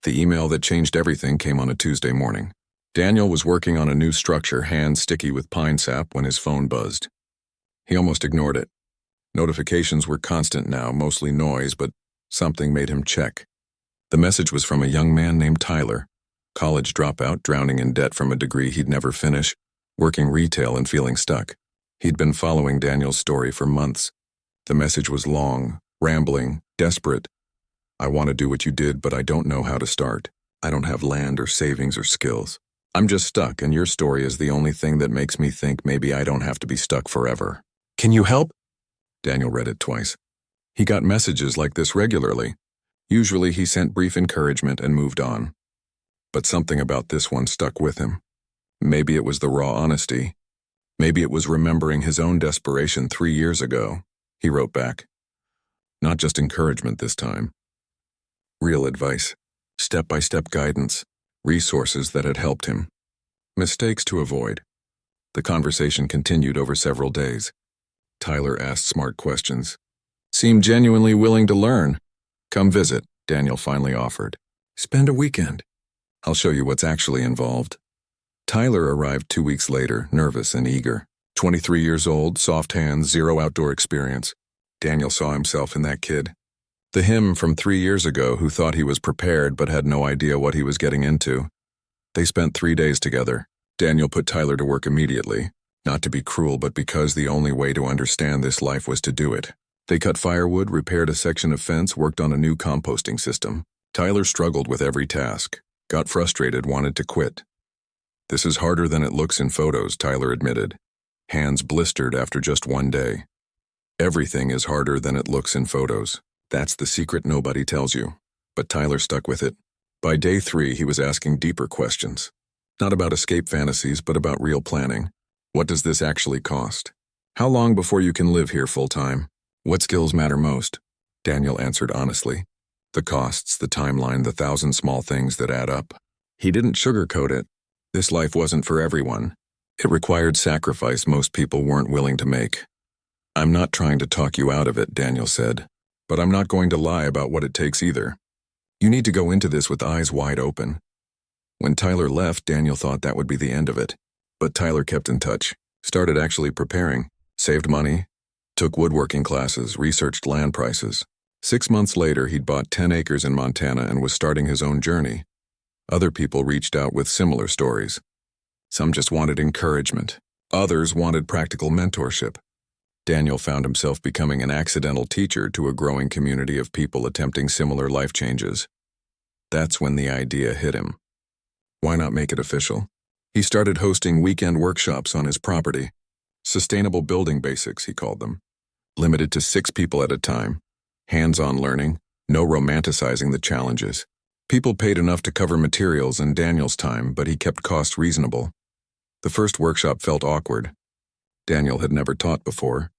The email that changed everything came on a Tuesday morning. Daniel was working on a new structure, hands sticky with pine sap, when his phone buzzed. He almost ignored it. Notifications were constant now, mostly noise, but something made him check. The message was from a young man named Tyler, college dropout, drowning in debt from a degree he'd never finish, working retail and feeling stuck. He'd been following Daniel's story for months. The message was long, rambling, desperate. "I want to do what you did, but I don't know how to start. I don't have land or savings or skills. I'm just stuck, and your story is the only thing that makes me think maybe I don't have to be stuck forever. Can you help?" Daniel read it twice. He got messages like this regularly. Usually he sent brief encouragement and moved on. But something about this one stuck with him. Maybe it was the raw honesty. Maybe it was remembering his own desperation 3 years ago. He wrote back. Not just encouragement this time. Real advice. Step-by-step guidance. Resources that had helped him. Mistakes to avoid. The conversation continued over several days. Tyler asked smart questions. Seemed genuinely willing to learn. "Come visit," Daniel finally offered. "Spend a weekend. I'll show you what's actually involved." Tyler arrived 2 weeks later, nervous and eager. 23 years old, soft hands, zero outdoor experience. Daniel saw himself in that kid. The him from 3 years ago who thought he was prepared but had no idea what he was getting into. They spent 3 days together. Daniel put Tyler to work immediately, not to be cruel, but because the only way to understand this life was to do it. They cut firewood, repaired a section of fence, worked on a new composting system. Tyler struggled with every task, got frustrated, wanted to quit. "This is harder than it looks in photos," Tyler admitted. Hands blistered after just 1 day. Everything is harder than it looks in photos. That's the secret nobody tells you. But Tyler stuck with it. By day 3, he was asking deeper questions. Not about escape fantasies, but about real planning. What does this actually cost? How long before you can live here full-time? What skills matter most? Daniel answered honestly. The costs, the timeline, the 1,000 small things that add up. He didn't sugarcoat it. This life wasn't for everyone. It required sacrifice most people weren't willing to make. "I'm not trying to talk you out of it," Daniel said, "but I'm not going to lie about what it takes either. You need to go into this with eyes wide open." When Tyler left, Daniel thought that would be the end of it. But Tyler kept in touch, started actually preparing, saved money, took woodworking classes, researched land prices. 6 months later, he'd bought 10 acres in Montana and was starting his own journey. Other people reached out with similar stories. Some just wanted encouragement. Others wanted practical mentorship. Daniel found himself becoming an accidental teacher to a growing community of people attempting similar life changes. That's when the idea hit him. Why not make it official? He started hosting weekend workshops on his property. Sustainable building basics, he called them. Limited to 6 people at a time. Hands-on learning, no romanticizing the challenges. People paid enough to cover materials and Daniel's time, but he kept costs reasonable. The first workshop felt awkward. Daniel had never taught before,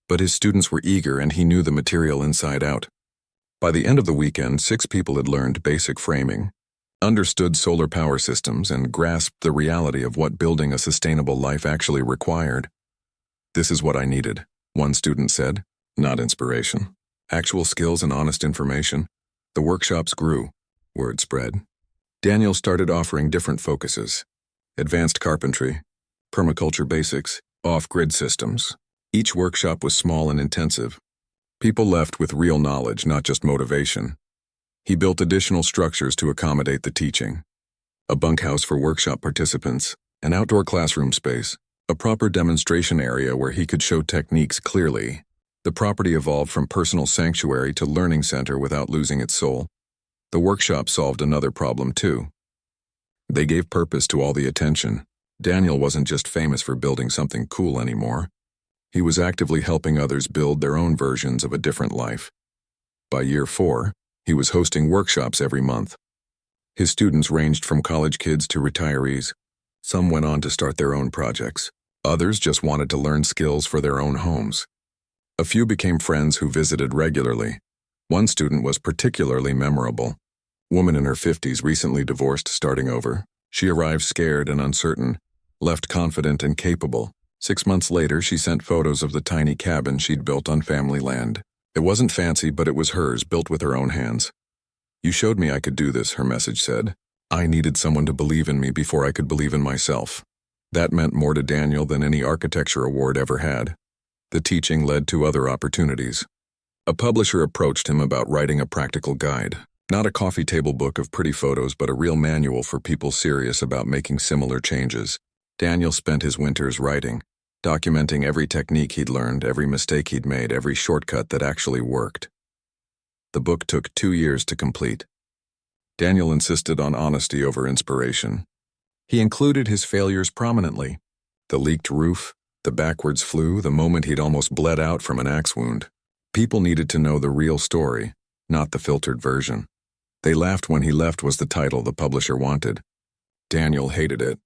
but his students were eager and he knew the material inside out. By the end of the weekend, 6 people had learned basic framing, understood solar power systems, and grasped the reality of what building a sustainable life actually required. "This is what I needed," one student said. Not inspiration. Actual skills and honest information. The workshops grew. Word spread. Daniel started offering different focuses. Advanced carpentry, permaculture basics, off-grid systems. Each workshop was small and intensive. People left with real knowledge, not just motivation. He built additional structures to accommodate the teaching. A bunkhouse for workshop participants, an outdoor classroom space, a proper demonstration area where he could show techniques clearly. The property evolved from personal sanctuary to learning center without losing its soul. The workshop solved another problem too. They gave purpose to all the attention. Daniel wasn't just famous for building something cool anymore. He was actively helping others build their own versions of a different life. By year 4, he was hosting workshops every month. His students ranged from college kids to retirees. Some went on to start their own projects. Others just wanted to learn skills for their own homes. A few became friends who visited regularly. One student was particularly memorable. Woman in her 50s, recently divorced, starting over. She arrived scared and uncertain, left confident and capable. 6 months later, she sent photos of the tiny cabin she'd built on family land. It wasn't fancy, but it was hers, built with her own hands. "You showed me I could do this," her message said. "I needed someone to believe in me before I could believe in myself." That meant more to Daniel than any architecture award ever had. The teaching led to other opportunities. A publisher approached him about writing a practical guide. Not a coffee table book of pretty photos, but a real manual for people serious about making similar changes. Daniel spent his winters writing, documenting every technique he'd learned, every mistake he'd made, every shortcut that actually worked. The book took 2 years to complete. Daniel insisted on honesty over inspiration. He included his failures prominently. The leaked roof, the backwards flue, the moment he'd almost bled out from an axe wound. People needed to know the real story, not the filtered version. "They laughed when he left" was the title the publisher wanted. Daniel hated it.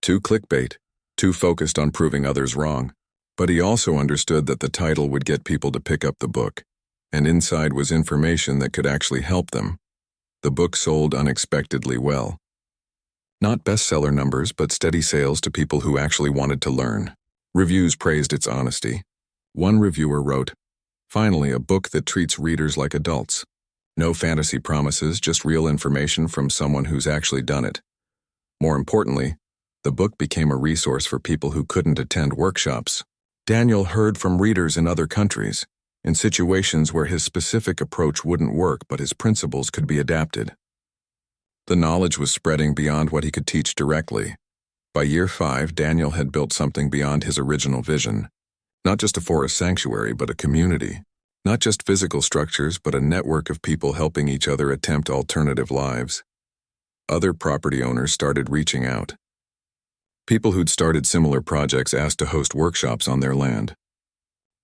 Too clickbait, too focused on proving others wrong. But he also understood that the title would get people to pick up the book, and inside was information that could actually help them. The book sold unexpectedly well. Not bestseller numbers, but steady sales to people who actually wanted to learn. Reviews praised its honesty. One reviewer wrote, "Finally, a book that treats readers like adults. No fantasy promises, just real information from someone who's actually done it." More importantly, the book became a resource for people who couldn't attend workshops. Daniel heard from readers in other countries, in situations where his specific approach wouldn't work but his principles could be adapted. The knowledge was spreading beyond what he could teach directly. By year 5, Daniel had built something beyond his original vision. Not just a forest sanctuary, but a community. Not just physical structures, but a network of people helping each other attempt alternative lives. Other property owners started reaching out. People who'd started similar projects asked to host workshops on their land.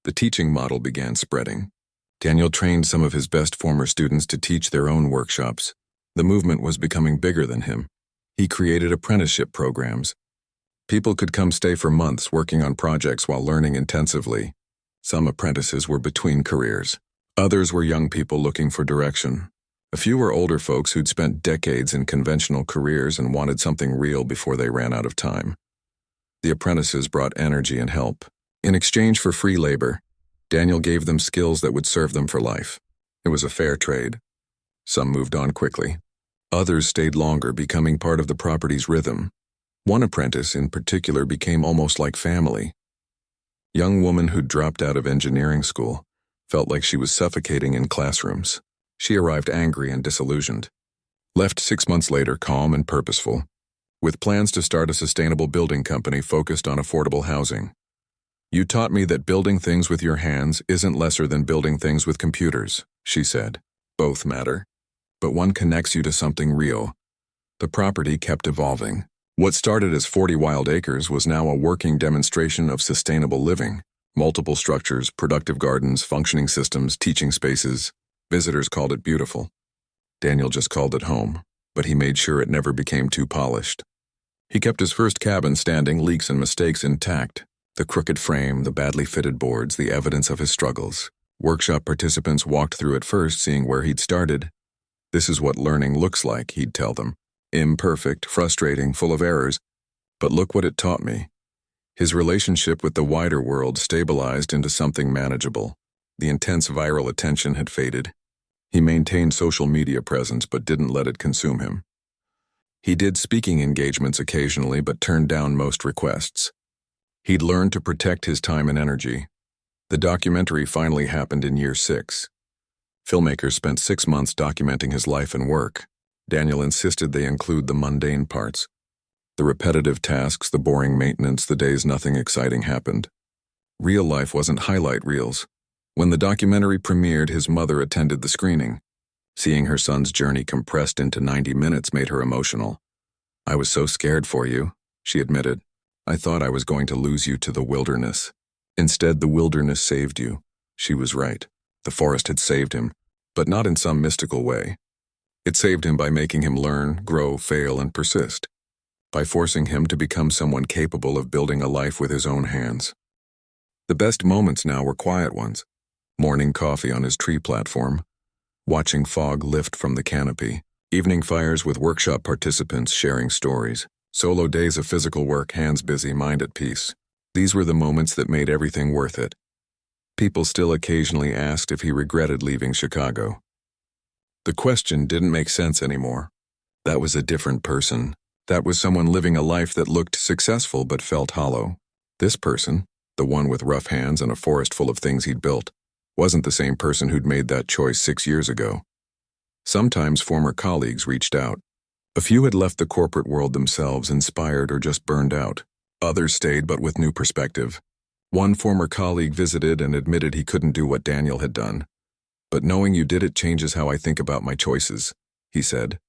The teaching model began spreading. Daniel trained some of his best former students to teach their own workshops. The movement was becoming bigger than him. He created apprenticeship programs. People could come stay for months working on projects while learning intensively. Some apprentices were between careers. Others were young people looking for direction. A few were older folks who'd spent decades in conventional careers and wanted something real before they ran out of time. The apprentices brought energy and help. In exchange for free labor, Daniel gave them skills that would serve them for life. It was a fair trade. Some moved on quickly. Others stayed longer, becoming part of the property's rhythm. One apprentice in particular became almost like family. Young woman who'd dropped out of engineering school felt like she was suffocating in classrooms. She arrived angry and disillusioned. Left 6 months later calm and purposeful, with plans to start a sustainable building company focused on affordable housing. "You taught me that building things with your hands isn't lesser than building things with computers," she said. "Both matter, but one connects you to something real." The property kept evolving. What started as 40 wild acres was now a working demonstration of sustainable living. Multiple structures, productive gardens, functioning systems, teaching spaces. Visitors called it beautiful. Daniel just called it home, but he made sure it never became too polished. He kept his first cabin standing, leaks and mistakes intact. The crooked frame, the badly fitted boards, the evidence of his struggles. Workshop participants walked through at first, seeing where he'd started. "This is what learning looks like," he'd tell them. "Imperfect, frustrating, full of errors. But look what it taught me." His relationship with the wider world stabilized into something manageable. The intense viral attention had faded. He maintained social media presence but didn't let it consume him. He did speaking engagements occasionally but turned down most requests. He'd learned to protect his time and energy. The documentary finally happened in year 6. Filmmakers spent 6 months documenting his life and work. Daniel insisted they include the mundane parts. The repetitive tasks, the boring maintenance, the days nothing exciting happened. Real life wasn't highlight reels. When the documentary premiered, his mother attended the screening. Seeing her son's journey compressed into 90 minutes made her emotional. "I was so scared for you," she admitted. "I thought I was going to lose you to the wilderness. Instead, the wilderness saved you." She was right. The forest had saved him, but not in some mystical way. It saved him by making him learn, grow, fail, and persist. By forcing him to become someone capable of building a life with his own hands. The best moments now were quiet ones. Morning coffee on his tree platform, watching fog lift from the canopy, evening fires with workshop participants sharing stories, solo days of physical work, hands busy, mind at peace. These were the moments that made everything worth it. People still occasionally asked if he regretted leaving Chicago. The question didn't make sense anymore. That was a different person. That was someone living a life that looked successful but felt hollow. This person, the one with rough hands and a forest full of things he'd built, wasn't the same person who'd made that choice 6 years ago. Sometimes former colleagues reached out. A few had left the corporate world themselves, inspired or just burned out. Others stayed but with new perspective. One former colleague visited and admitted he couldn't do what Daniel had done. "But knowing you did it changes how I think about my choices," he said.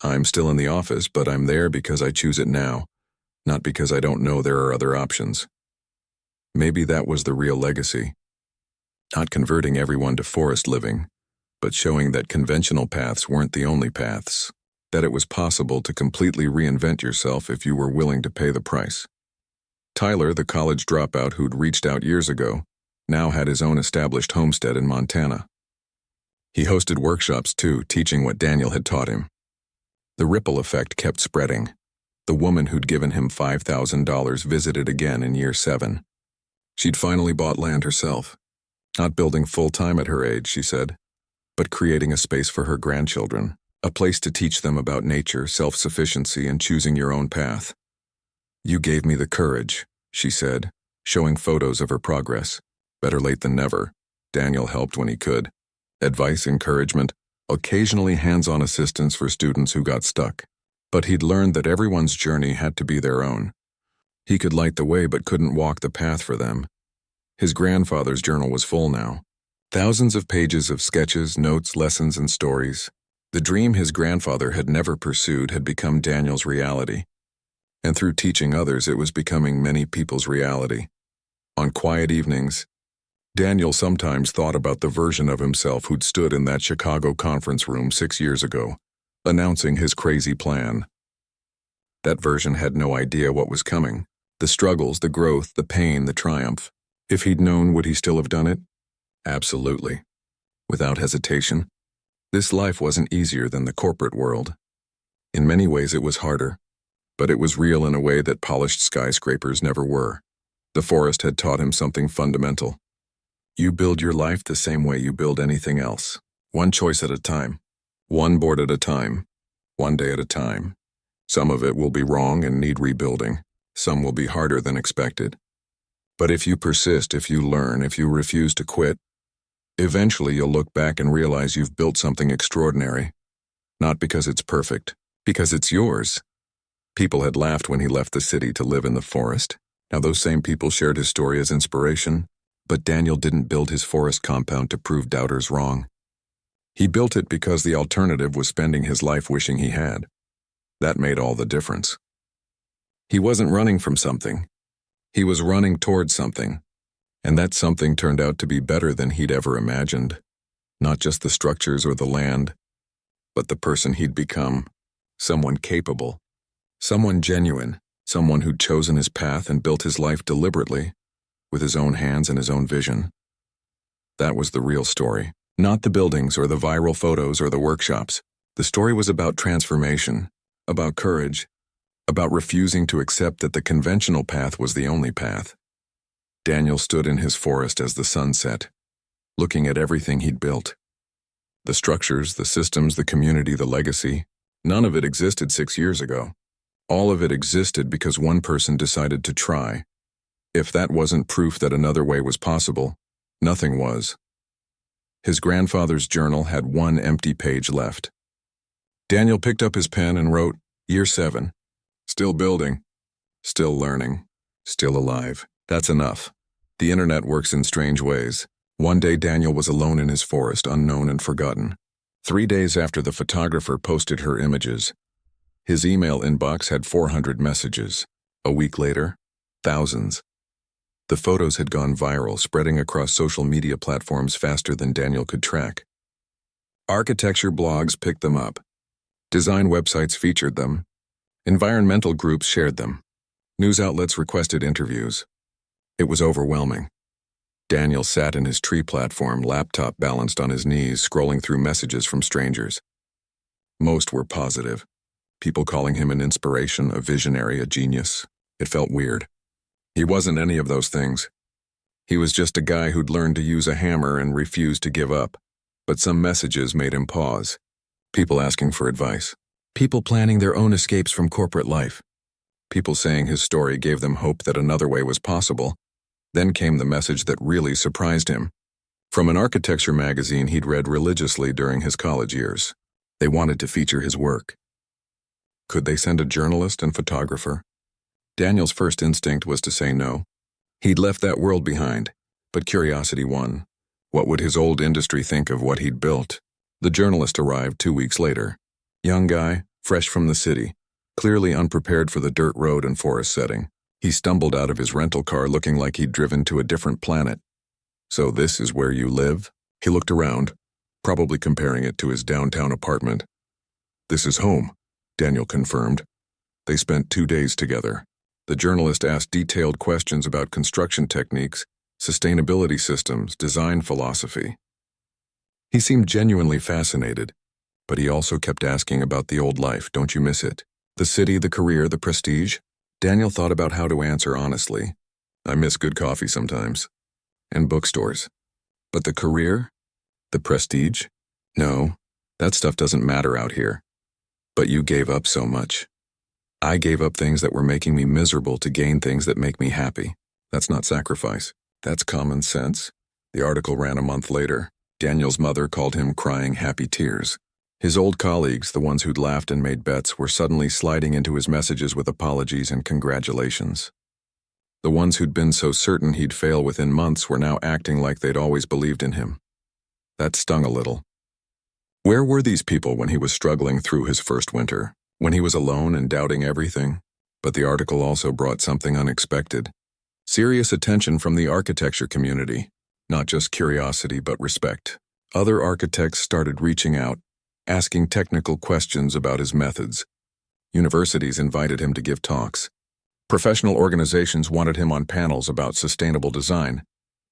"I'm still in the office, but I'm there because I choose it now, not because I don't know there are other options." Maybe that was the real legacy. Not converting everyone to forest living, but showing that conventional paths weren't the only paths, that it was possible to completely reinvent yourself if you were willing to pay the price. Tyler, the college dropout who'd reached out years ago, now had his own established homestead in Montana. He hosted workshops too, teaching what Daniel had taught him. The ripple effect kept spreading. The woman who'd given him $5,000 visited again in year 7. She'd finally bought land herself. Not building full-time at her age, she said, but creating a space for her grandchildren, a place to teach them about nature, self-sufficiency, and choosing your own path. "You gave me the courage," she said, showing photos of her progress. Better late than never. Daniel helped when he could. Advice, encouragement, occasionally hands-on assistance for students who got stuck. But he'd learned that everyone's journey had to be their own. He could light the way but couldn't walk the path for them. His grandfather's journal was full now. Thousands of pages of sketches, notes, lessons, and stories. The dream his grandfather had never pursued had become Daniel's reality. And through teaching others, it was becoming many people's reality. On quiet evenings, Daniel sometimes thought about the version of himself who'd stood in that Chicago conference room 6 years ago, announcing his crazy plan. That version had no idea what was coming. The struggles, the growth, the pain, the triumph. If he'd known, would he still have done it? Absolutely. Without hesitation. This life wasn't easier than the corporate world. In many ways it was harder, but it was real in a way that polished skyscrapers never were. The forest had taught him something fundamental. You build your life the same way you build anything else. One choice at a time. One board at a time. One day at a time. Some of it will be wrong and need rebuilding. Some will be harder than expected. But if you persist, if you learn, if you refuse to quit, eventually you'll look back and realize you've built something extraordinary. Not because it's perfect, because it's yours. People had laughed when he left the city to live in the forest. Now those same people shared his story as inspiration, but Daniel didn't build his forest compound to prove doubters wrong. He built it because the alternative was spending his life wishing he had. That made all the difference. He wasn't running from something. He was running towards something, and that something turned out to be better than he'd ever imagined. Not just the structures or the land, but the person he'd become. Someone capable, someone genuine, someone who'd chosen his path and built his life deliberately, with his own hands and his own vision. That was the real story, not the buildings or the viral photos or the workshops. The story was about transformation, about courage, about refusing to accept that the conventional path was the only path. Daniel stood in his forest as the sun set, looking at everything he'd built. The structures, the systems, the community, the legacy, none of it existed 6 years ago. All of it existed because one person decided to try. If that wasn't proof that another way was possible, nothing was. His grandfather's journal had one empty page left. Daniel picked up his pen and wrote, Year 7. Still building. Still learning. Still alive. That's enough. The internet works in strange ways. One day Daniel was alone in his forest, unknown and forgotten. 3 days after the photographer posted her images, his email inbox had 400 messages. A week later, thousands. The photos had gone viral, spreading across social media platforms faster than Daniel could track. Architecture blogs picked them up. Design websites featured them. Environmental groups shared them. News outlets requested interviews. It was overwhelming. Daniel sat in his tree platform, laptop balanced on his knees, scrolling through messages from strangers. Most were positive. People calling him an inspiration, a visionary, a genius. It felt weird. He wasn't any of those things. He was just a guy who'd learned to use a hammer and refused to give up. But some messages made him pause. People asking for advice. People planning their own escapes from corporate life. People saying his story gave them hope that another way was possible. Then came the message that really surprised him. From an architecture magazine he'd read religiously during his college years. They wanted to feature his work. Could they send a journalist and photographer? Daniel's first instinct was to say no. He'd left that world behind, but curiosity won. What would his old industry think of what he'd built? The journalist arrived 2 weeks later. Young guy, fresh from the city, clearly unprepared for the dirt road and forest setting. He stumbled out of his rental car looking like he'd driven to a different planet. So this is where you live? He looked around, probably comparing it to his downtown apartment. This is home, Daniel confirmed. They spent 2 days together. The journalist asked detailed questions about construction techniques, sustainability systems, design philosophy. He seemed genuinely fascinated, but he also kept asking about the old life. Don't you miss it? The city, the career, the prestige? Daniel thought about how to answer honestly. I miss good coffee sometimes. And bookstores. But the career? The prestige? No, that stuff doesn't matter out here. But you gave up so much. I gave up things that were making me miserable to gain things that make me happy. That's not sacrifice. That's common sense. The article ran a month later. Daniel's mother called him crying happy tears. His old colleagues, the ones who'd laughed and made bets, were suddenly sliding into his messages with apologies and congratulations. The ones who'd been so certain he'd fail within months were now acting like they'd always believed in him. That stung a little. Where were these people when he was struggling through his first winter, when he was alone and doubting everything? But the article also brought something unexpected. Serious attention from the architecture community. Not just curiosity, but respect. Other architects started reaching out, asking technical questions about his methods. Universities invited him to give talks. Professional organizations wanted him on panels about sustainable design.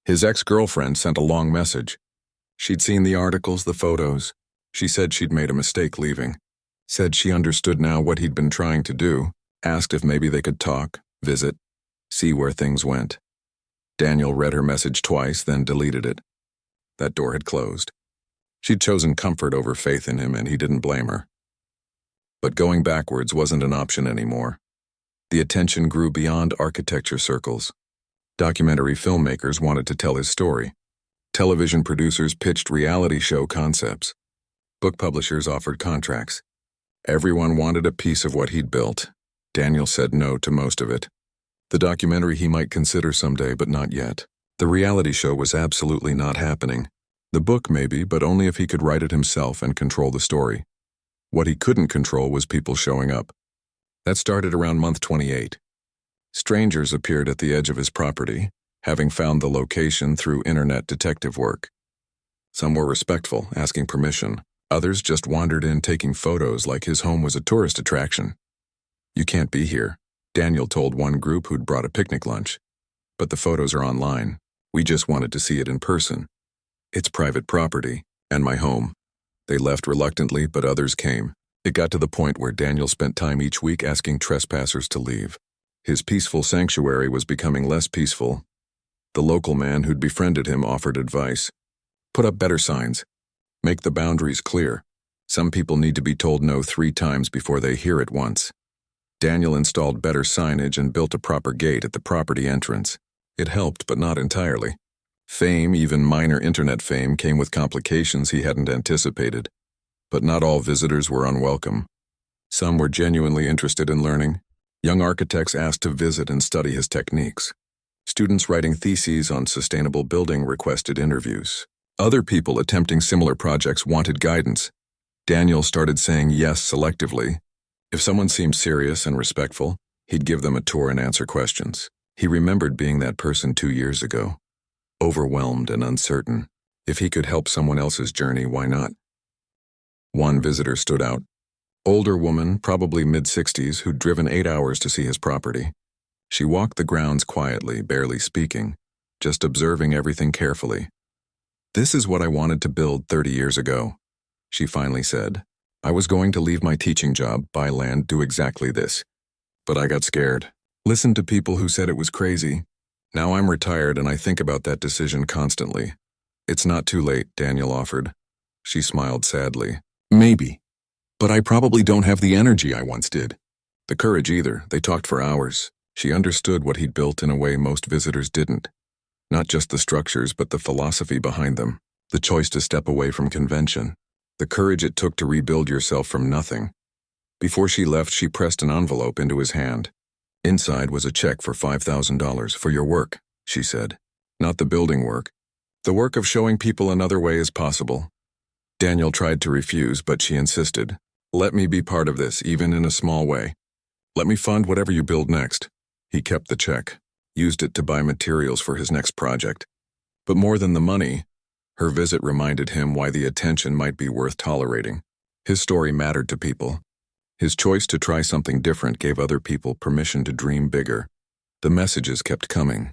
His ex-girlfriend sent a long message. She'd seen the articles, the photos. She said she'd made a mistake leaving. Said she understood now what he'd been trying to do. Asked if maybe they could talk, visit, see where things went. Daniel read her message twice, then deleted it. That door had closed. She'd chosen comfort over faith in him, and he didn't blame her. But going backwards wasn't an option anymore. The attention grew beyond architecture circles. Documentary filmmakers wanted to tell his story. Television producers pitched reality show concepts. Book publishers offered contracts. Everyone wanted a piece of what he'd built. Daniel said no to most of it. The documentary he might consider someday, but not yet. The reality show was absolutely not happening. The book maybe, but only if he could write it himself and control the story. What he couldn't control was people showing up. That started around month 28. Strangers appeared at the edge of his property, having found the location through internet detective work. Some were respectful, asking permission. Others just wandered in taking photos like his home was a tourist attraction. You can't be here, Daniel told one group who'd brought a picnic lunch. But the photos are online. We just wanted to see it in person. It's private property, and my home. They left reluctantly, but others came. It got to the point where Daniel spent time each week asking trespassers to leave. His peaceful sanctuary was becoming less peaceful. The local man who'd befriended him offered advice. Put up better signs. Make the boundaries clear. Some people need to be told no 3 times before they hear it once. Daniel installed better signage and built a proper gate at the property entrance. It helped, but not entirely. Fame, even minor internet fame, came with complications he hadn't anticipated. But not all visitors were unwelcome. Some were genuinely interested in learning. Young architects asked to visit and study his techniques. Students writing theses on sustainable building requested interviews. Other people attempting similar projects wanted guidance. Daniel started saying yes selectively. If someone seemed serious and respectful, he'd give them a tour and answer questions. He remembered being that person 2 years ago. Overwhelmed and uncertain. If he could help someone else's journey, why not? One visitor stood out. Older woman, probably mid-60s, who'd driven 8 hours to see his property. She walked the grounds quietly, barely speaking, just observing everything carefully. This is what I wanted to build 30 years ago, she finally said. I was going to leave my teaching job, buy land, do exactly this. But I got scared. Listened to people who said it was crazy. Now I'm retired and I think about that decision constantly. It's not too late, Daniel offered. She smiled sadly. Maybe. But I probably don't have the energy I once did. The courage either. They talked for hours. She understood what he'd built in a way most visitors didn't. Not just the structures, but the philosophy behind them. The choice to step away from convention. The courage it took to rebuild yourself from nothing. Before she left, she pressed an envelope into his hand. Inside was a check for $5,000 for your work, she said. Not the building work. The work of showing people another way is possible. Daniel tried to refuse, but she insisted. Let me be part of this, even in a small way. Let me fund whatever you build next. He kept the check, used it to buy materials for his next project. But more than the money, her visit reminded him why the attention might be worth tolerating. His story mattered to people. His choice to try something different gave other people permission to dream bigger. The messages kept coming.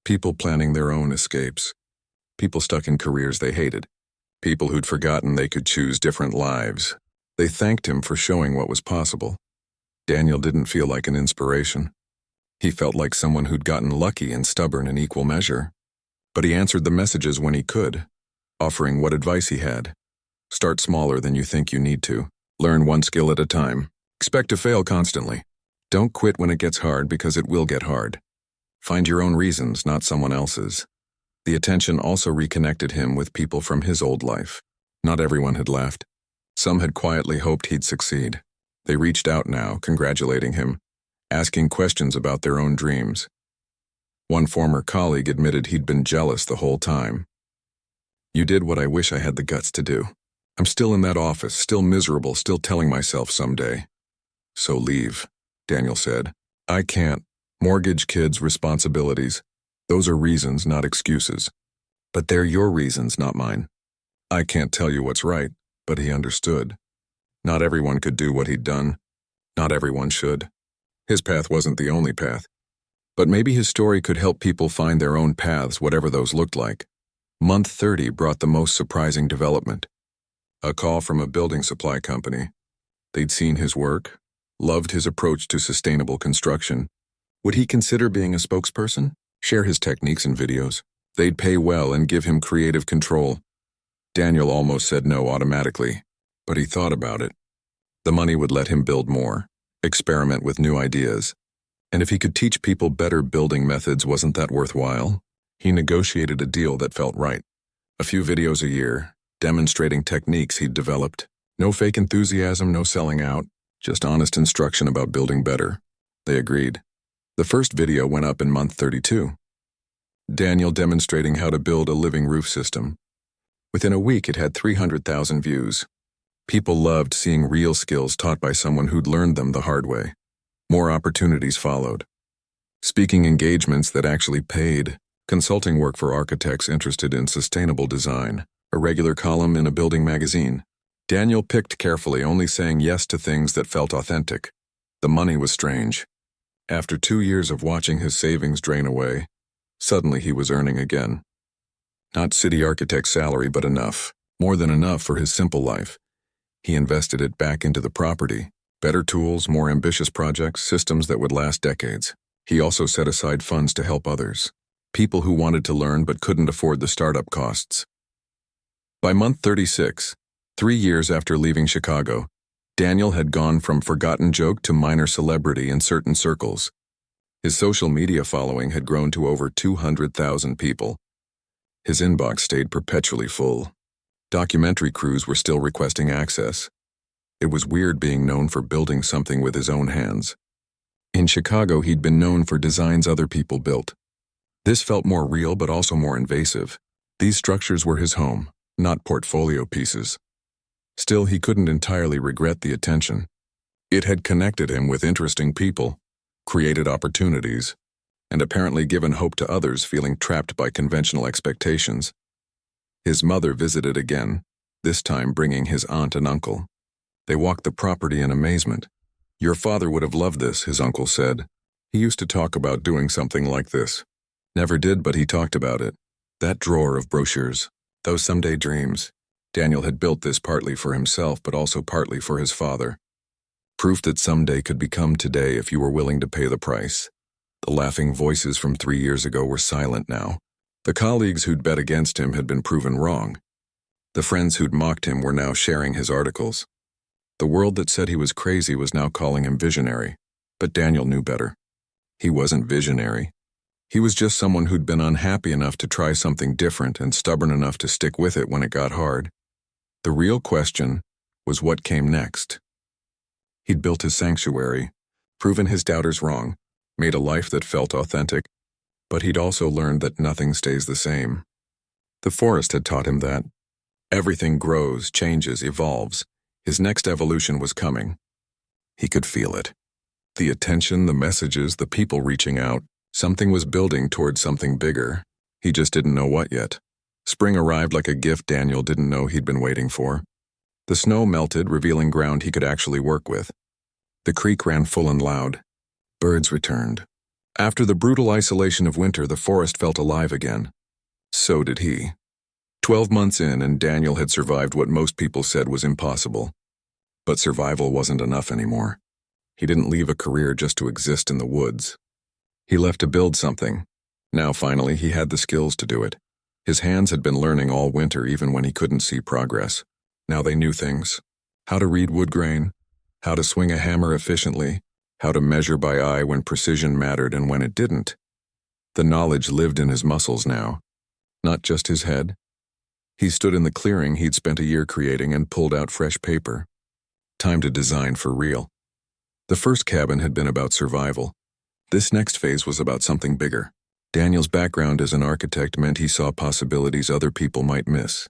People planning their own escapes. People stuck in careers they hated. People who'd forgotten they could choose different lives. They thanked him for showing what was possible. Daniel didn't feel like an inspiration. He felt like someone who'd gotten lucky and stubborn in equal measure. But he answered the messages when he could, offering what advice he had. Start smaller than you think you need to. Learn one skill at a time. Expect to fail constantly. Don't quit when it gets hard, because it will get hard. Find your own reasons, not someone else's. The attention also reconnected him with people from his old life. Not everyone had left. Some had quietly hoped he'd succeed. They reached out now, congratulating him, asking questions about their own dreams. One former colleague admitted he'd been jealous the whole time. You did what I wish I had the guts to do. I'm still in that office, still miserable, still telling myself someday. So leave, Daniel said. I can't. Mortgage, kids, responsibilities. Those are reasons, not excuses. But they're your reasons, not mine. I can't tell you what's right, but he understood. Not everyone could do what he'd done. Not everyone should. His path wasn't the only path. But maybe his story could help people find their own paths, whatever those looked like. Month 30 brought the most surprising development. A call from a building supply company. They'd seen his work, loved his approach to sustainable construction. Would he consider being a spokesperson? Share his techniques and videos? They'd pay well and give him creative control. Daniel almost said no automatically, but he thought about it. The money would let him build more, experiment with new ideas. And if he could teach people better building methods, wasn't that worthwhile? He negotiated a deal that felt right. A few videos a year, demonstrating techniques he'd developed. No fake enthusiasm, no selling out, just honest instruction about building better. They agreed. The first video went up in month 32. Daniel demonstrating how to build a living roof system. Within a week, it had 300,000 views. People loved seeing real skills taught by someone who'd learned them the hard way. More opportunities followed. Speaking engagements that actually paid, consulting work for architects interested in sustainable design, a regular column in a building magazine. Daniel picked carefully, only saying yes to things that felt authentic. The money was strange. After 2 years of watching his savings drain away, suddenly he was earning again. Not city architect salary, but enough, more than enough for his simple life. He invested it back into the property, better tools, more ambitious projects, systems that would last decades. He also set aside funds to help others, people who wanted to learn but couldn't afford the startup costs. By month 36, 3 years after leaving Chicago, Daniel had gone from forgotten joke to minor celebrity in certain circles. His social media following had grown to over 200,000 people. His inbox stayed perpetually full. Documentary crews were still requesting access. It was weird being known for building something with his own hands. In Chicago, he'd been known for designs other people built. This felt more real but also more invasive. These structures were his home, not portfolio pieces. Still, he couldn't entirely regret the attention. It had connected him with interesting people, created opportunities, and apparently given hope to others feeling trapped by conventional expectations. His mother visited again, this time bringing his aunt and uncle. They walked the property in amazement. Your father would have loved this, his uncle said. He used to talk about doing something like this. Never did, but he talked about it. That drawer of brochures, those someday dreams. Daniel had built this partly for himself, but also partly for his father. Proof that someday could become today if you were willing to pay the price. The laughing voices from 3 years ago were silent now. The colleagues who'd bet against him had been proven wrong. The friends who'd mocked him were now sharing his articles. The world that said he was crazy was now calling him visionary. But Daniel knew better. He wasn't visionary. He was just someone who'd been unhappy enough to try something different and stubborn enough to stick with it when it got hard. The real question was what came next. He'd built his sanctuary, proven his doubters wrong, made a life that felt authentic, but he'd also learned that nothing stays the same. The forest had taught him that. Everything grows, changes, evolves. His next evolution was coming. He could feel it. The attention, the messages, the people reaching out. Something was building towards something bigger. He just didn't know what yet. Spring arrived like a gift Daniel didn't know he'd been waiting for. The snow melted, revealing ground he could actually work with. The creek ran full and loud. Birds returned. After the brutal isolation of winter, the forest felt alive again. So did he. 12 months in, and Daniel had survived what most people said was impossible. But survival wasn't enough anymore. He didn't leave a career just to exist in the woods. He left to build something. Now finally he had the skills to do it. His hands had been learning all winter even when he couldn't see progress. Now they knew things. How to read wood grain, how to swing a hammer efficiently, how to measure by eye when precision mattered and when it didn't. The knowledge lived in his muscles now, not just his head. He stood in the clearing he'd spent a year creating and pulled out fresh paper. Time to design for real. The first cabin had been about survival. This next phase was about something bigger. Daniel's background as an architect meant he saw possibilities other people might miss.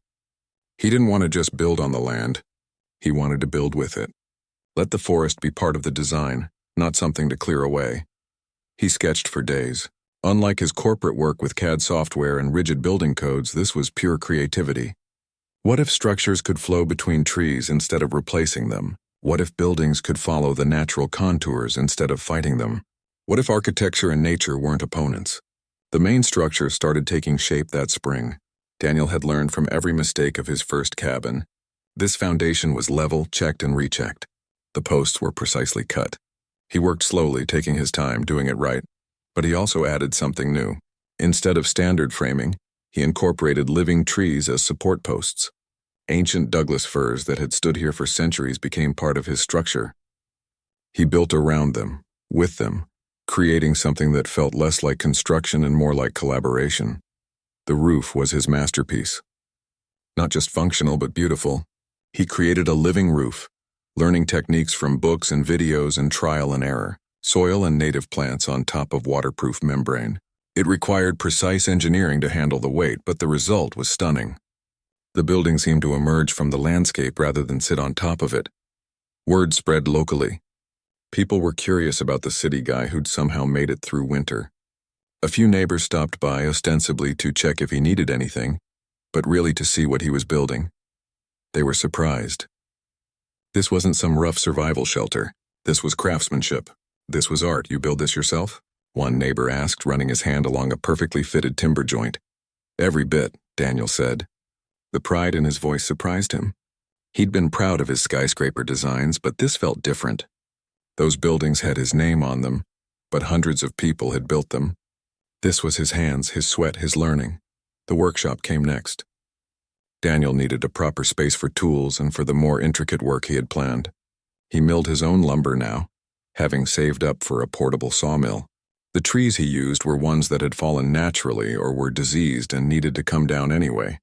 He didn't want to just build on the land. He wanted to build with it. Let the forest be part of the design, not something to clear away. He sketched for days. Unlike his corporate work with CAD software and rigid building codes, this was pure creativity. What if structures could flow between trees instead of replacing them? What if buildings could follow the natural contours instead of fighting them? What if architecture and nature weren't opponents? The main structure started taking shape that spring. Daniel had learned from every mistake of his first cabin. This foundation was level, checked, and rechecked. The posts were precisely cut. He worked slowly, taking his time, doing it right. But he also added something new. Instead of standard framing, he incorporated living trees as support posts. Ancient Douglas firs that had stood here for centuries became part of his structure. He built around them, with them, creating something that felt less like construction and more like collaboration. The roof was his masterpiece. Not just functional but beautiful. He created a living roof, learning techniques from books and videos and trial and error, soil and native plants on top of waterproof membrane. It required precise engineering to handle the weight, but the result was stunning. The building seemed to emerge from the landscape rather than sit on top of it. Word spread locally. People were curious about the city guy who'd somehow made it through winter. A few neighbors stopped by ostensibly to check if he needed anything, but really to see what he was building. They were surprised. This wasn't some rough survival shelter. This was craftsmanship. This was art. You build this yourself? One neighbor asked, running his hand along a perfectly fitted timber joint. Every bit, Daniel said. The pride in his voice surprised him. He'd been proud of his skyscraper designs, but this felt different. Those buildings had his name on them, but hundreds of people had built them. This was his hands, his sweat, his learning. The workshop came next. Daniel needed a proper space for tools and for the more intricate work he had planned. He milled his own lumber now, having saved up for a portable sawmill. The trees he used were ones that had fallen naturally or were diseased and needed to come down anyway.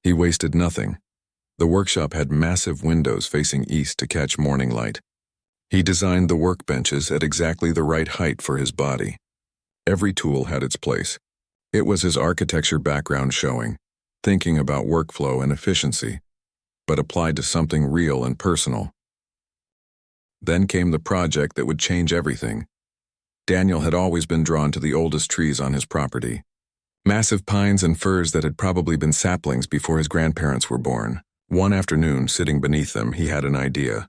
He wasted nothing. The workshop had massive windows facing east to catch morning light. He designed the workbenches at exactly the right height for his body. Every tool had its place. It was his architecture background showing, thinking about workflow and efficiency, but applied to something real and personal. Then came the project that would change everything. Daniel had always been drawn to the oldest trees on his property. Massive pines and firs that had probably been saplings before his grandparents were born. One afternoon, sitting beneath them, he had an idea.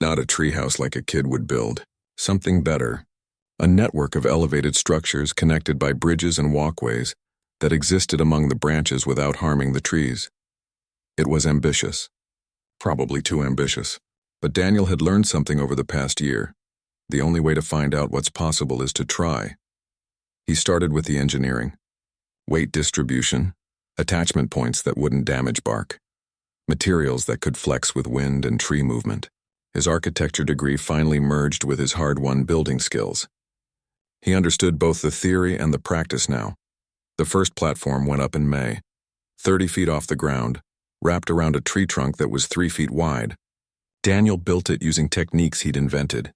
Not a treehouse like a kid would build. Something better. A network of elevated structures connected by bridges and walkways that existed among the branches without harming the trees. It was ambitious. Probably too ambitious. But Daniel had learned something over the past year. The only way to find out what's possible is to try. He started with the engineering. Weight distribution, attachment points that wouldn't damage bark, materials that could flex with wind and tree movement. His architecture degree finally merged with his hard-won building skills. He understood both the theory and the practice now. The first platform went up in May, 30 feet off the ground, wrapped around a tree trunk that was 3 feet wide. Daniel built it using techniques he'd invented,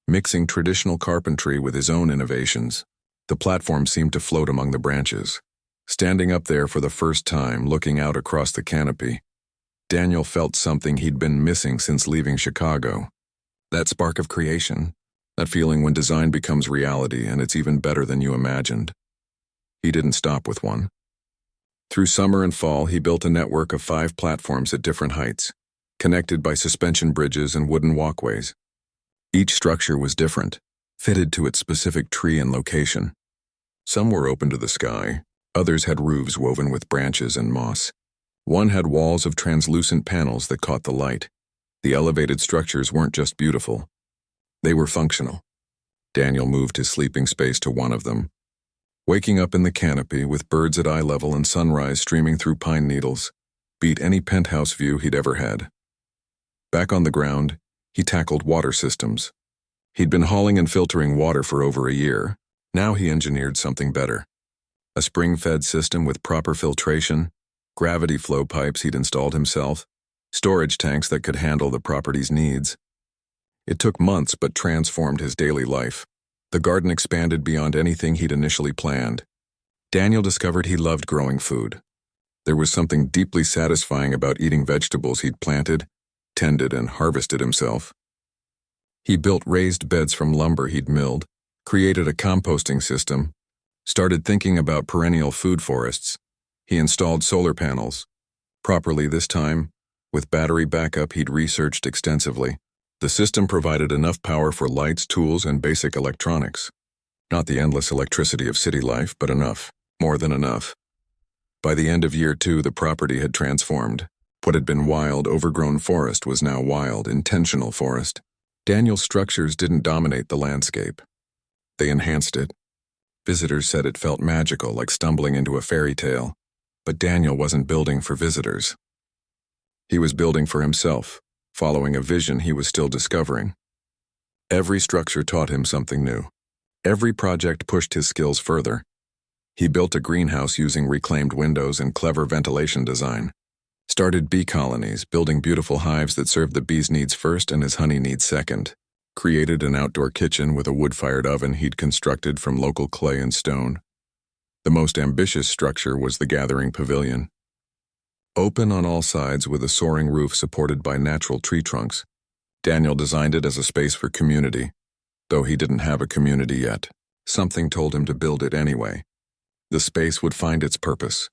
mixing traditional carpentry with his own innovations. The platform seemed to float among the branches. Standing up there for the first time, looking out across the canopy, Daniel felt something he'd been missing since leaving Chicago. That spark of creation, that feeling when design becomes reality and it's even better than you imagined. He didn't stop with one. Through summer and fall, he built a network of 5 platforms at different heights, connected by suspension bridges and wooden walkways. Each structure was different, fitted to its specific tree and location. Some were open to the sky, others had roofs woven with branches and moss. One had walls of translucent panels that caught the light. The elevated structures weren't just beautiful. They were functional. Daniel moved his sleeping space to one of them, waking up in the canopy with birds at eye level and sunrise streaming through pine needles, beat any penthouse view he'd ever had. Back on the ground, he tackled water systems. He'd been hauling and filtering water for over a year. Now he engineered something better. A spring-fed system with proper filtration, gravity flow pipes he'd installed himself, storage tanks that could handle the property's needs. It took months but transformed his daily life. The garden expanded beyond anything he'd initially planned. Daniel discovered he loved growing food. There was something deeply satisfying about eating vegetables he'd planted, tended, and harvested himself. He built raised beds from lumber he'd milled, created a composting system, started thinking about perennial food forests. He installed solar panels, properly this time, with battery backup he'd researched extensively. The system provided enough power for lights, tools, and basic electronics. Not the endless electricity of city life, but enough, more than enough. By the end of year 2, the property had transformed. What had been wild, overgrown forest was now wild, intentional forest. Daniel's structures didn't dominate the landscape. They enhanced it. Visitors said it felt magical, like stumbling into a fairy tale. But Daniel wasn't building for visitors. He was building for himself, following a vision he was still discovering. Every structure taught him something new. Every project pushed his skills further. He built a greenhouse using reclaimed windows and clever ventilation design. Started bee colonies, building beautiful hives that served the bees' needs first and his honey needs second. Created an outdoor kitchen with a wood-fired oven he'd constructed from local clay and stone. The most ambitious structure was the gathering pavilion. Open on all sides with a soaring roof supported by natural tree trunks, Daniel designed it as a space for community. Though he didn't have a community yet, something told him to build it anyway. The space would find its purpose.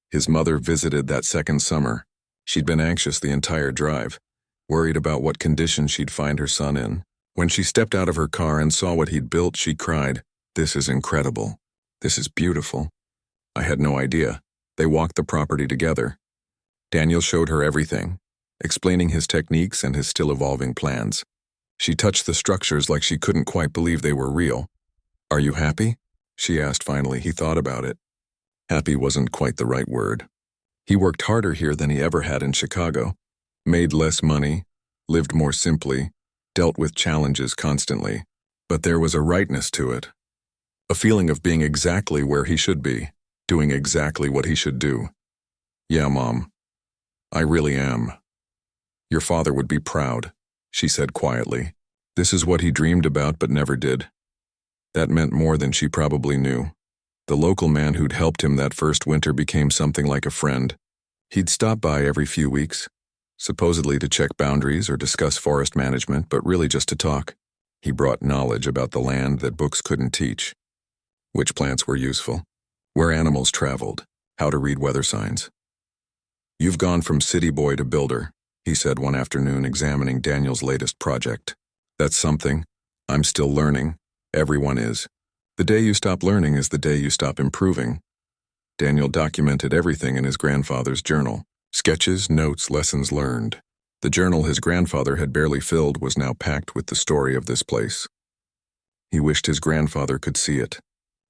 His mother visited that second summer. She'd been anxious the entire drive, worried about what condition she'd find her son in. When she stepped out of her car and saw what he'd built, she cried, "This is incredible. This is beautiful." I had no idea. They walked the property together. Daniel showed her everything, explaining his techniques and his still evolving plans. She touched the structures like she couldn't quite believe they were real. "Are you happy?" she asked finally. He thought about it. Happy wasn't quite the right word. He worked harder here than he ever had in Chicago, made less money, lived more simply, dealt with challenges constantly. But there was a rightness to it. A feeling of being exactly where he should be, doing exactly what he should do. "Yeah, Mom. I really am." "Your father would be proud," she said quietly. This is what he dreamed about but never did. That meant more than she probably knew. The local man who'd helped him that first winter became something like a friend. He'd stop by every few weeks, supposedly to check boundaries or discuss forest management, but really just to talk. He brought knowledge about the land that books couldn't teach. Which plants were useful, where animals traveled, how to read weather signs. "You've gone from city boy to builder," he said one afternoon, examining Daniel's latest project. "That's something. I'm still learning. Everyone is. The day you stop learning is the day you stop improving." Daniel documented everything in his grandfather's journal. Sketches, notes, lessons learned. The journal his grandfather had barely filled was now packed with the story of this place. He wished his grandfather could see it.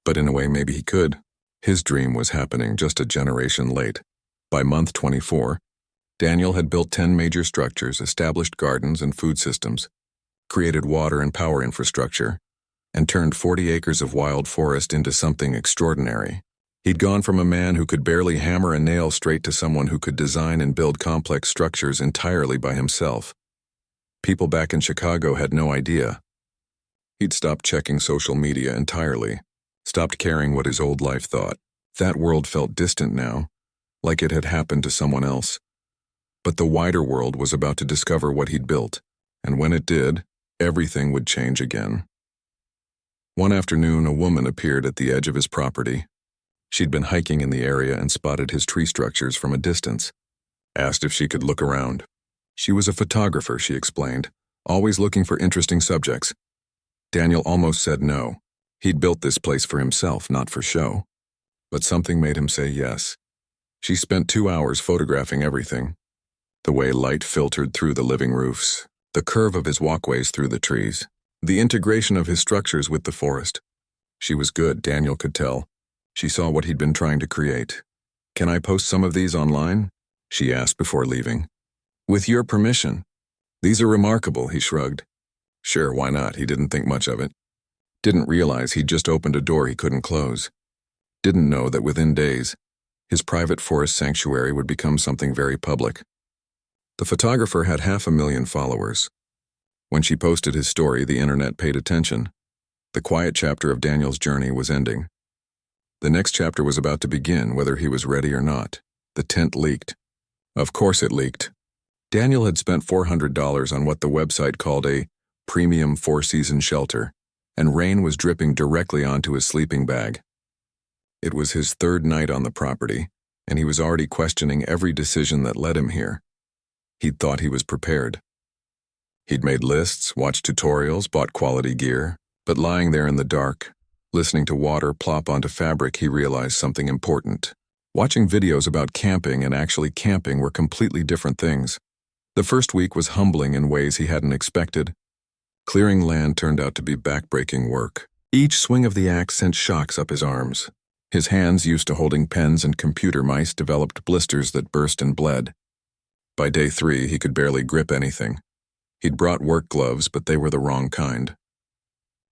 But in a way, maybe he could. His dream was happening just a generation late. By month 24, Daniel had built 10 major structures, established gardens and food systems, created water and power infrastructure, and turned 40 acres of wild forest into something extraordinary. He'd gone from a man who could barely hammer a nail straight to someone who could design and build complex structures entirely by himself. People back in Chicago had no idea. He'd stopped checking social media entirely, stopped caring what his old life thought. That world felt distant now, like it had happened to someone else. But the wider world was about to discover what he'd built, and when it did, everything would change again. One afternoon, a woman appeared at the edge of his property. She'd been hiking in the area and spotted his tree structures from a distance. Asked if she could look around. She was a photographer, she explained, always looking for interesting subjects. Daniel almost said no. He'd built this place for himself, not for show. But something made him say yes. She spent 2 hours photographing everything. The way light filtered through the living roofs, the curve of his walkways through the trees, the integration of his structures with the forest. She was good, Daniel could tell. She saw what he'd been trying to create. "Can I post some of these online?" she asked before leaving. "With your permission." "These are remarkable," he shrugged. Sure, why not? He didn't think much of it. Didn't realize he'd just opened a door he couldn't close. Didn't know that within days, his private forest sanctuary would become something very public. The photographer had 500,000 followers. When she posted his story, the internet paid attention. The quiet chapter of Daniel's journey was ending. The next chapter was about to begin, whether he was ready or not. The tent leaked. Of course it leaked. Daniel had spent $400 on what the website called a premium 4-season shelter, and rain was dripping directly onto his sleeping bag. It was his 3rd night on the property, and he was already questioning every decision that led him here. He'd thought he was prepared. He'd made lists, watched tutorials, bought quality gear, but lying there in the dark, listening to water plop onto fabric, he realized something important. Watching videos about camping and actually camping were completely different things. The first week was humbling in ways he hadn't expected. Clearing land turned out to be backbreaking work. Each swing of the axe sent shocks up his arms. His hands, used to holding pens and computer mice, developed blisters that burst and bled. By day 3, he could barely grip anything. He'd brought work gloves, but they were the wrong kind.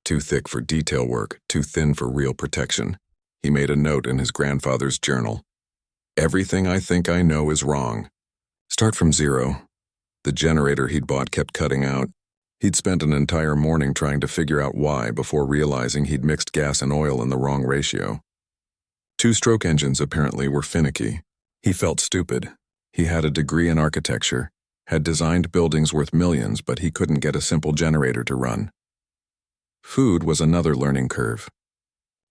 Too thick for detail work, too thin for real protection. He made a note in his grandfather's journal. "Everything I think I know is wrong. Start from zero." The generator he'd bought kept cutting out. He'd spent an entire morning trying to figure out why before realizing he'd mixed gas and oil in the wrong ratio. 2-stroke engines apparently were finicky. He felt stupid. He had a degree in architecture, had designed buildings worth millions, but he couldn't get a simple generator to run. Food was another learning curve.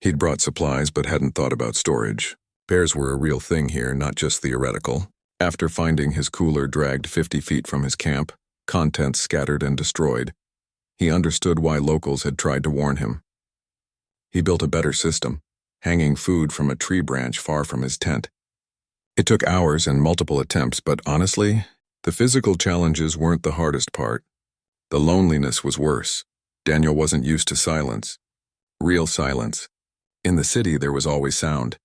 He'd brought supplies but hadn't thought about storage. Bears were a real thing here, not just theoretical. After finding his cooler dragged 50 feet from his camp, contents scattered and destroyed, he understood why locals had tried to warn him. He built a better system, hanging food from a tree branch far from his tent. It took hours and multiple attempts, but honestly, the physical challenges weren't the hardest part. The loneliness was worse. Daniel wasn't used to silence. Real silence. In the city, there was always sound.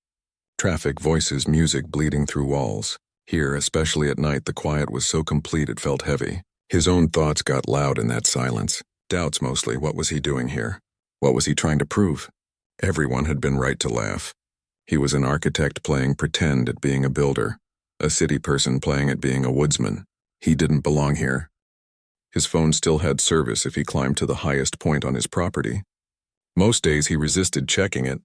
Traffic, voices, music bleeding through walls. Here, especially at night, the quiet was so complete it felt heavy. His own thoughts got loud in that silence. Doubts mostly. What was he doing here? What was he trying to prove? Everyone had been right to laugh. He was an architect playing pretend at being a builder, a city person playing at being a woodsman. He didn't belong here. His phone still had service if he climbed to the highest point on his property. Most days he resisted checking it,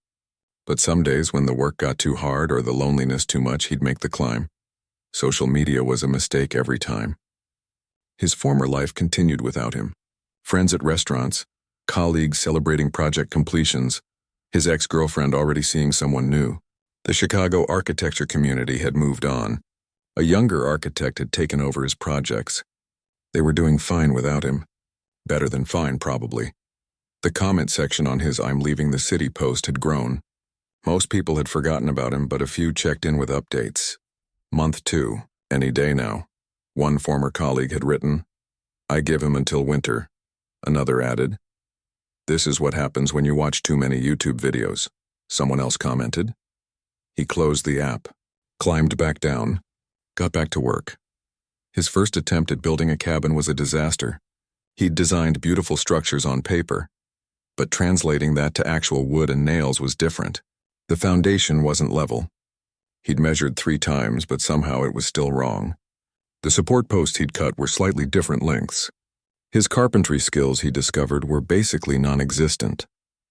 but some days when the work got too hard or the loneliness too much, he'd make the climb. Social media was a mistake every time. His former life continued without him. Friends at restaurants, colleagues celebrating project completions, his ex-girlfriend already seeing someone new. The Chicago architecture community had moved on. A younger architect had taken over his projects. They were doing fine without him. Better than fine, probably. The comment section on his "I'm leaving the city" post had grown. Most people had forgotten about him, but a few checked in with updates. Month 2, any day now. One former colleague had written, "I give him until winter." Another added, "This is what happens when you watch too many YouTube videos." Someone else commented. He closed the app, climbed back down, got back to work. His first attempt at building a cabin was a disaster. He'd designed beautiful structures on paper, but translating that to actual wood and nails was different. The foundation wasn't level. He'd measured 3 times, but somehow it was still wrong. The support posts he'd cut were slightly different lengths. His carpentry skills, he discovered, were basically non-existent.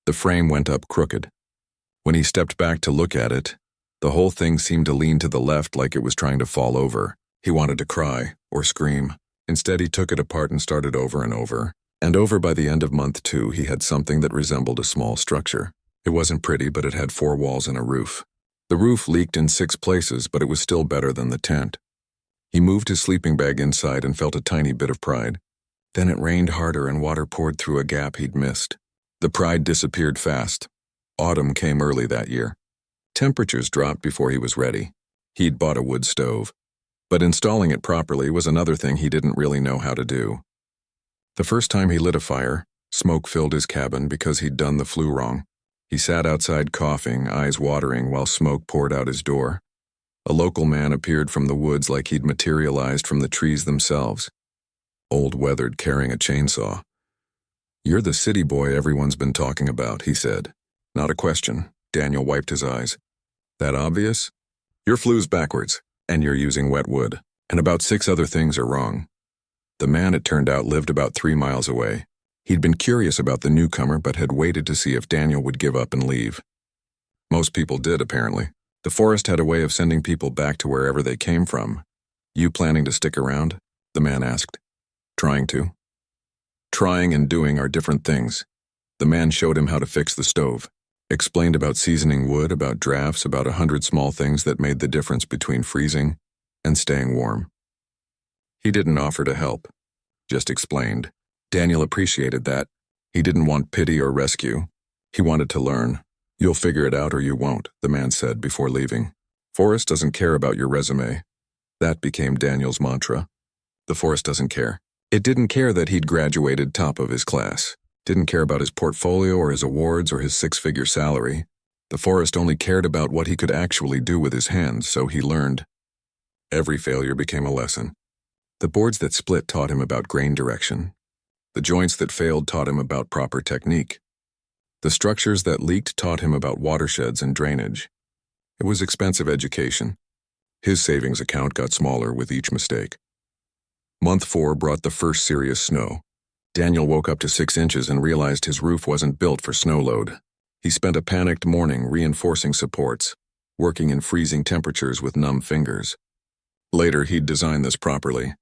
The frame went up crooked. When he stepped back to look at it, the whole thing seemed to lean to the left like it was trying to fall over. He wanted to cry or scream. Instead, he took it apart and started over and over. And over by the end of month 2, he had something that resembled a small structure. It wasn't pretty, but it had 4 walls and a roof. The roof leaked in 6 places, but it was still better than the tent. He moved his sleeping bag inside and felt a tiny bit of pride. Then it rained harder and water poured through a gap he'd missed. The pride disappeared fast. Autumn came early that year. Temperatures dropped before he was ready. He'd bought a wood stove. But installing it properly was another thing he didn't really know how to do. The first time he lit a fire, smoke filled his cabin because he'd done the flue wrong. He sat outside coughing, eyes watering, while smoke poured out his door. A local man appeared from the woods like he'd materialized from the trees themselves. Old weathered, carrying a chainsaw. "You're the city boy everyone's been talking about," he said. Not a question. Daniel wiped his eyes. "That obvious? Your flue's backwards, and you're using wet wood, and about 6 other things are wrong." The man, it turned out, lived about 3 miles away. He'd been curious about the newcomer, but had waited to see if Daniel would give up and leave. Most people did, apparently. The forest had a way of sending people back to wherever they came from. "You planning to stick around?" the man asked. "Trying to." Trying and doing are different things. The man showed him how to fix the stove, explained about seasoning wood, about drafts, about 100 small things that made the difference between freezing and staying warm. He didn't offer to help, just explained. Daniel appreciated that. He didn't want pity or rescue. He wanted to learn. "You'll figure it out or you won't," the man said before leaving. "Forest doesn't care about your resume." That became Daniel's mantra. The forest doesn't care. It didn't care that he'd graduated top of his class. Didn't care about his portfolio or his awards or his 6-figure salary. The forest only cared about what he could actually do with his hands, so he learned. Every failure became a lesson. The boards that split taught him about grain direction. The joints that failed taught him about proper technique. The structures that leaked taught him about watersheds and drainage. It was expensive education. His savings account got smaller with each mistake. Month 4 brought the first serious snow. Daniel woke up to 6 inches and realized his roof wasn't built for snow load. He spent a panicked morning reinforcing supports, working in freezing temperatures with numb fingers. Later, he'd design this properly,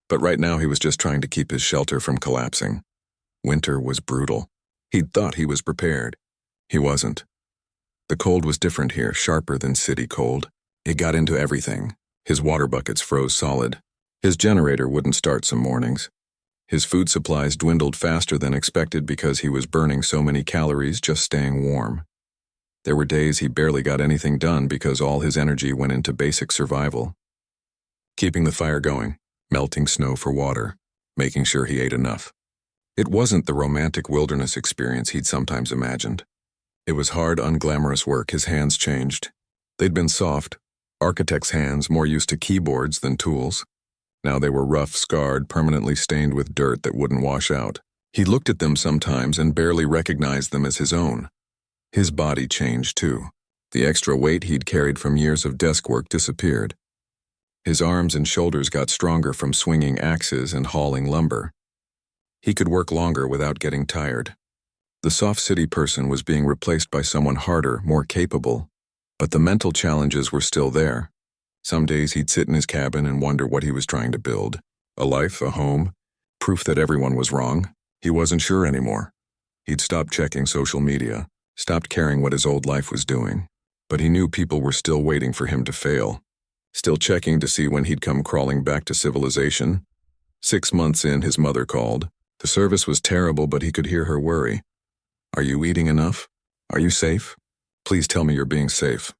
but right now he was just trying to keep his shelter from collapsing. Winter was brutal. He'd thought he was prepared. He wasn't. The cold was different here, sharper than city cold. It got into everything. His water buckets froze solid. His generator wouldn't start some mornings. His food supplies dwindled faster than expected because he was burning so many calories just staying warm. There were days he barely got anything done because all his energy went into basic survival. Keeping the fire going, melting snow for water, making sure he ate enough. It wasn't the romantic wilderness experience he'd sometimes imagined. It was hard, unglamorous work. His hands changed. They'd been soft, architect's hands more used to keyboards than tools. Now they were rough, scarred, permanently stained with dirt that wouldn't wash out. He looked at them sometimes and barely recognized them as his own. His body changed too. The extra weight he'd carried from years of desk work disappeared. His arms and shoulders got stronger from swinging axes and hauling lumber. He could work longer without getting tired. The soft city person was being replaced by someone harder, more capable, but the mental challenges were still there. Some days he'd sit in his cabin and wonder what he was trying to build. A life, a home, proof that everyone was wrong. He wasn't sure anymore. He'd stopped checking social media, stopped caring what his old life was doing. But he knew people were still waiting for him to fail, still checking to see when he'd come crawling back to civilization. 6 months in, his mother called. The service was terrible, but he could hear her worry. "Are you eating enough? Are you safe? Please tell me you're being safe."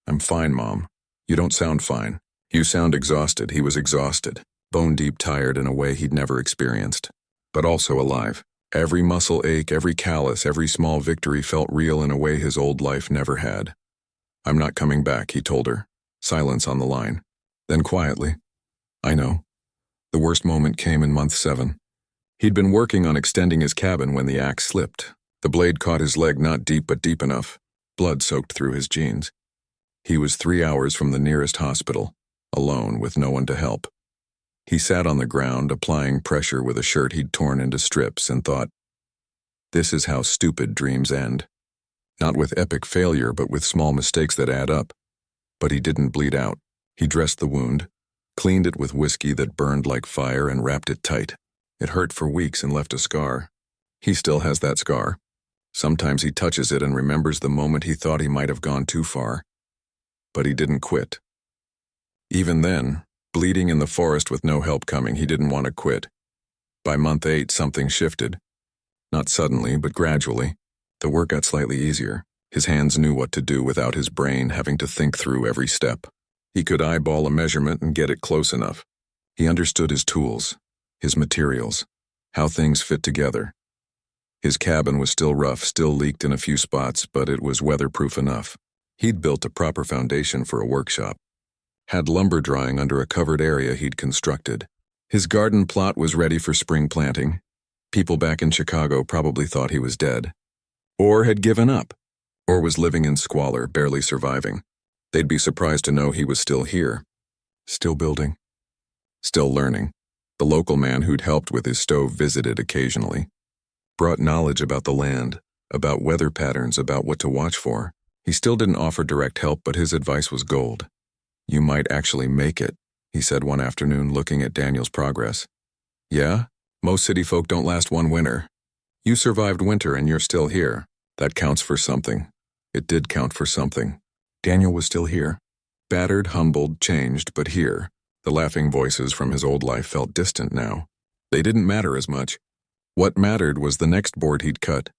"I'm fine, Mom." "You don't sound fine. You sound exhausted." He was exhausted, bone-deep tired in a way he'd never experienced, but also alive. Every muscle ache, every callus, every small victory felt real in a way his old life never had. "I'm not coming back," he told her. Silence on the line. Then quietly, "I know. The worst moment came in month 7. He'd been working on extending his cabin when the axe slipped. The blade caught his leg not deep but deep enough. Blood soaked through his jeans. He was 3 hours from the nearest hospital, alone with no one to help. He sat on the ground, applying pressure with a shirt he'd torn into strips, and thought, this is how stupid dreams end. Not with epic failure, but with small mistakes that add up. But he didn't bleed out. He dressed the wound, cleaned it with whiskey that burned like fire, and wrapped it tight. It hurt for weeks and left a scar. He still has that scar. Sometimes he touches it and remembers the moment he thought he might have gone too far. But he didn't quit. Even then, bleeding in the forest with no help coming, he didn't want to quit. By month 8, something shifted. Not suddenly, but gradually. The work got slightly easier. His hands knew what to do without his brain having to think through every step. He could eyeball a measurement and get it close enough. He understood his tools, his materials, how things fit together. His cabin was still rough, still leaked in a few spots, but it was weatherproof enough. He'd built a proper foundation for a workshop. Had lumber drying under a covered area he'd constructed. His garden plot was ready for spring planting. People back in Chicago probably thought he was dead. Or had given up. Or was living in squalor, barely surviving. They'd be surprised to know he was still here. Still building. Still learning. The local man who'd helped with his stove visited occasionally. Brought knowledge about the land, about weather patterns, about what to watch for. He still didn't offer direct help, but his advice was gold. You might actually make it, he said one afternoon, looking at Daniel's progress. Yeah? Most city folk don't last one winter. You survived winter and you're still here. That counts for something. It did count for something. Daniel was still here. Battered, humbled, changed, but here. The laughing voices from his old life felt distant now. They didn't matter as much. What mattered was the next board he'd cut,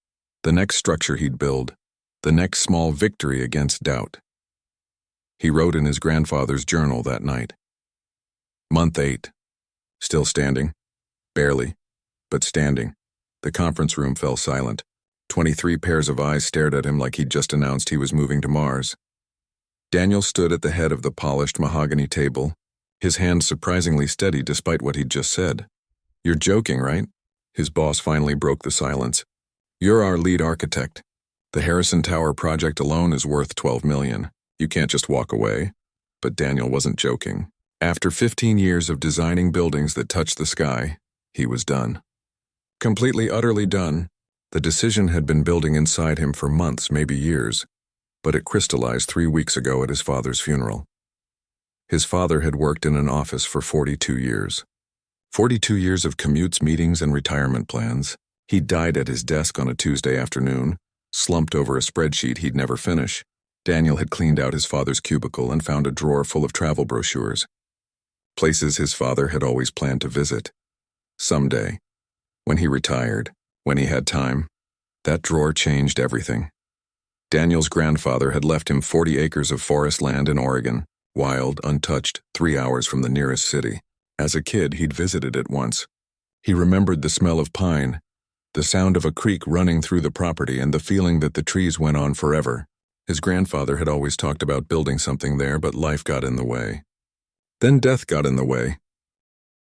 the next structure he'd build, the next small victory against doubt. He wrote in his grandfather's journal that night. Month 8. Still standing. Barely, but standing. The conference room fell silent. 23 pairs of eyes stared at him like he'd just announced he was moving to Mars. Daniel stood at the head of the polished mahogany table, his hands surprisingly steady despite what he'd just said. You're joking, right? His boss finally broke the silence. You're our lead architect. The Harrison Tower project alone is worth $12 million. You can't just walk away. But Daniel wasn't joking. After 15 years of designing buildings that touched the sky, he was done. Completely, utterly done. The decision had been building inside him for months, maybe years, but it crystallized 3 weeks ago at his father's funeral. His father had worked in an office for 42 years. 42 years of commutes, meetings, and retirement plans. He died at his desk on a Tuesday afternoon, slumped over a spreadsheet he'd never finish. Daniel had cleaned out his father's cubicle and found a drawer full of travel brochures. Places his father had always planned to visit. Someday, when he retired, when he had time, that drawer changed everything. Daniel's grandfather had left him 40 acres of forest land in Oregon, wild, untouched, 3 hours from the nearest city. As a kid, he'd visited it once. He remembered the smell of pine, the sound of a creek running through the property, and the feeling that the trees went on forever. His grandfather had always talked about building something there, but life got in the way. Then death got in the way.